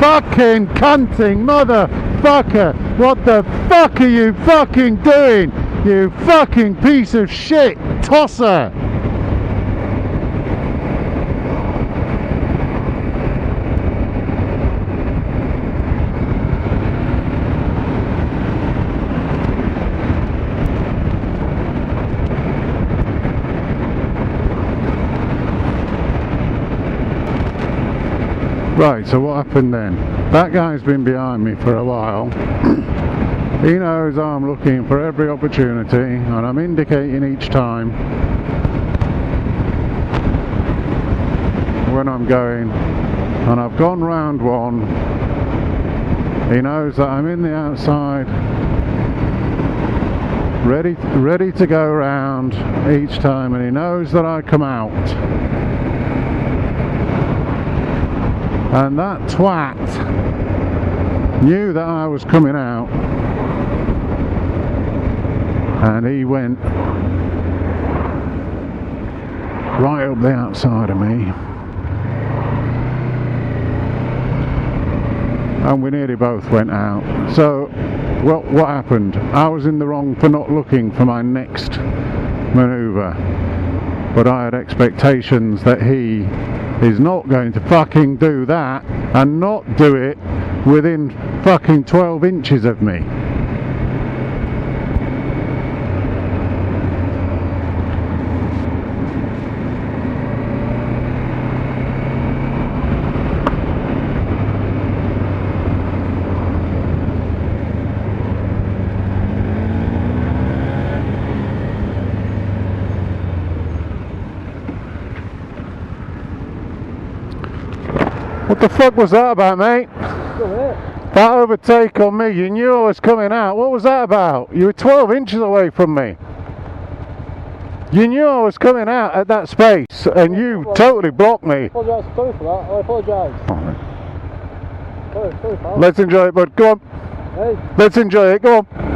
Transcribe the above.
fucking cunting motherfucker! What the fuck are you fucking doing? You fucking piece of shit tosser! Right, so what happened then? That guy's been behind me for a while. He knows I'm looking for every opportunity and I'm indicating each time when I'm going, and I've gone round one. He knows that I'm in the outside, ready to go round each time, and he knows that I come out. And that twat knew that I was coming out, and he went right up the outside of me, and we nearly both went out. So what happened? I was in the wrong for not looking for my next manoeuvre, but I had expectations that he is not going to fucking do that and not do it within fucking 12 inches of me. What the fuck was that about, mate? That overtake on me, you knew I was coming out. What was that about? You were 12 inches away from me. You knew I was coming out at that space and you totally blocked me. I apologise for that. I apologise. Right. Let's enjoy it, bud. Go on. Hey. Let's enjoy it. Go on.